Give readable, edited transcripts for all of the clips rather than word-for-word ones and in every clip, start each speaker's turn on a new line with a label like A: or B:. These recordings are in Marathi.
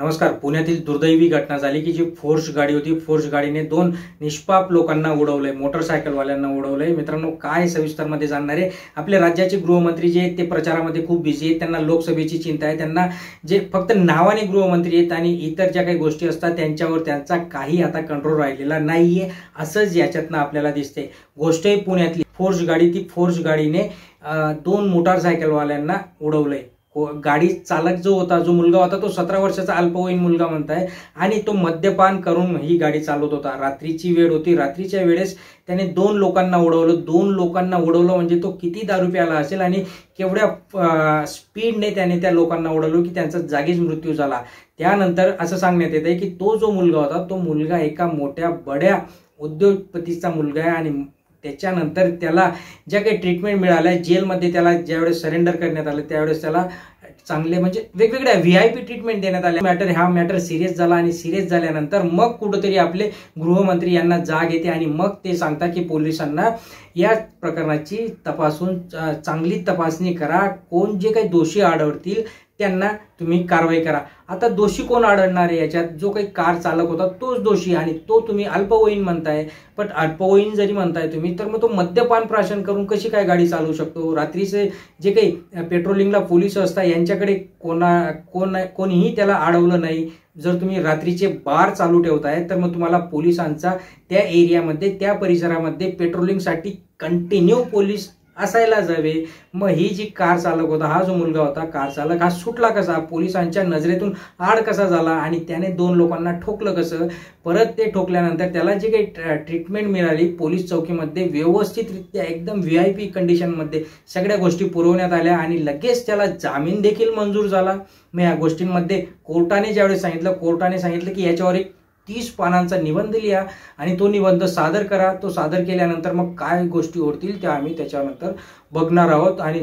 A: नमस्कार। पुण्यातील दुर्दैवी घटना झाली की जी फोर्स गाडी होती, फोर्स गाडीने दोन निष्पाप लोकांना उडवलंय, मोटरसायकलवाल्यांना उडवलंय। मित्रांनो, काय सविस्तर मध्ये जाणणार आहे। आपले राज्याचे गृहमंत्री जे आहेत ते प्रचारामध्ये खूप बिझी आहेत, त्यांना लोकसभेची चिंता आहे, त्यांना जे फक्त नावाने गृहमंत्री आहेत आणि इतर ज्या काही गोष्टी असतात त्यांच्यावर त्यांचा काही आता कंट्रोल राहिलेला नाहीये, असंच याच्यातनं आपल्याला दिसते। गोष्ट आहे पुण्यातली फोर्स गाडी, ती फोर्स गाडीने दोन मोटरसायकलवाल्यांना उडवलंय। गाडी चालक जो होता, जो मुलगा होता, तो 17 वर्षाचा अल्पवयीन मुलगा म्हणताय आणि तो मद्यपान करून ही गाडी चालवत होता। रात्रीची वेळ होती, रात्रीच्या वेळेस त्याने दोन लोकांना उडवलं। दोन लोकांना उडवलं म्हणजे तो किती दारू प्याला असेल आणि केवढ्या स्पीडने त्याने त्या लोकांना उडवलं की त्यांचा जागीच मृत्यू झाला। त्यानंतर असं सांगण्यात येत आहे की तो जो मुलगा होता, तो मुलगा एका मोठ्या बड्या उद्योगपतीचा मुलगा आहे आणि त्याच्यानंतर त्याला ज्या काही ट्रीटमेंट मिळाल्या, जेलमध्ये त्याला ज्यावेळेस सरेंडर करण्यात आलं त्यावेळेस त्याला चांगले म्हणजे वेगवेगळ्या VIP ट्रीटमेंट देण्यात आल्या। हा मॅटर सिरियस झाला आणि सिरियस झाल्यानंतर मग कुठेतरी आपले गृहमंत्री यांना जाग येते आणि मग ते सांगतात की पोलिसांना या प्रकरणाची चांगली तपासणी करा, कोण जे काही दोषी आढळतील त्यांना तुम्ही कारवाई करा। आता दोषी कोण आढळणार आहे याच्यात? जो काही कार चालक होता तोच दोषी, आणि तो तुम्ही अल्पवयीन म्हणताय। पण अल्पवयीन जरी म्हणताय तुम्ही, तर मग तो मद्यपान प्राशन करून कशी काय गाडी चालवू शकतो? रात्रीचे जे काही पेट्रोलिंगला पोलीस असतात यांच्याकडे कोणीही त्याला अडवलं नाही। जर तुम्ही रात्रीचे बार चालू ठेवताय तर मग तुम्हाला पोलिसांचा त्या एरियामध्ये, त्या परिसरामध्ये पेट्रोलिंगसाठी कंटिन्यू पोलीस असायला जावे। मग ही जी कार चालक होता, हा जो मुलगा होता कार चालक, हा सुटला कसा? पोलिसांच्या नजरेतून आड कसा झाला? आणि त्याने दोन लोकांना ठोकलं कसं? परत ते ठोकल्यानंतर त्याला जी काही ट्रीटमेंट मिळाली पोलीस चौकीमध्ये, व्यवस्थितरित्या एकदम VIP कंडिशनमध्ये सगळ्या गोष्टी पुरवण्यात आल्या आणि लगेच त्याला जामीन देखील मंजूर झाला। मग या गोष्टींमध्ये कोर्टाने ज्यावेळेस सांगितलं की याच्यावर एक 30 पानांचा निबंध लिहा आणि तो निबंध सादर करा। तो सादर केल्यानंतर मग काय गोष्टी होतील त्या आम्ही त्याच्यानंतर बघणार आहोत आणि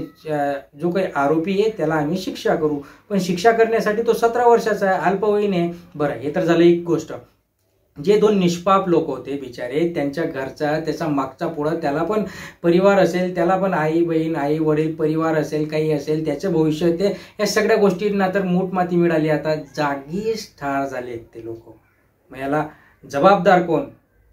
A: जो काही आरोपी आहे त्याला आम्ही शिक्षा करू। पण शिक्षा करण्यासाठी तो 17 वर्षाचा आहे, अल्पवयीन आहे। बरं, हे तर झालं एक गोष्ट। जे दोन निष्पाप लोक होते बिचारे, त्यांच्या घरचा, त्याचा मागचा पुढं, त्याला पण परिवार असेल, त्याला पण आई बहीण, आई वडील, परिवार असेल, काही असेल, त्याचं भविष्य, ते या सगळ्या गोष्टींना तर मूठमाती मिळाली। आता जागीच ठार झाले ते लोक। मग याला जबाबदार कोण?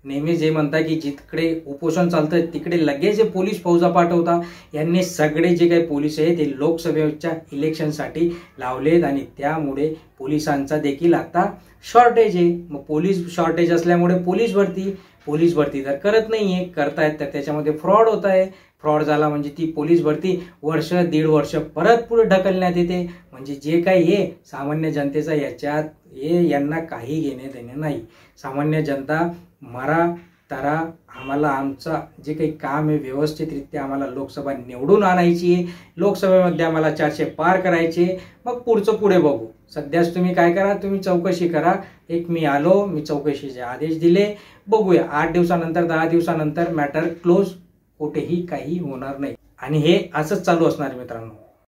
A: नेहमी जे म्हणतात की जिकडे उपोषण चालतं तिकडे लगेच पोलीस फौजा पाठवता। यांनी सगळे जे काही पोलीस आहेत ते लोकसभेच्या इलेक्शनसाठी लावलेत आणि त्यामुळे पोलिसांचा देखील आता शॉर्टेज आहे। मग पोलीस शॉर्टेज असल्यामुळे पोलीस भरती तर करत नाहीये, करतायत तर त्याच्यामध्ये फ्रॉड होत आहे। फ्रॉड झाला म्हणजे ती पोलीस भरती वर्ष दीड वर्ष परत पुढे ढकलण्यात येते। म्हणजे जे काही आहे सामान्य जनतेचा याच्यात यांना काही घेणे देणे नाही। सामान्य जनता मरा तरा, आम्हाला आमचा जे काही काम आहे व्यवस्थितरित्या आम्हाला लोकसभा निवडून आणायची आहे, लोकसभेमध्ये आम्हाला 400 पार करायचे। मग पुढचं पुढे बघू। सध्याच तुम्ही काय करा, तुम्ही चौकशी करा। मी आलो, मी चौकशीचे आदेश दिले, बघूया 8 दिवसानंतर 10 दिवसानंतर मॅटर क्लोज, कुठेही काही होणार नाही आणि हे असंच चालू असणार मित्रांनो।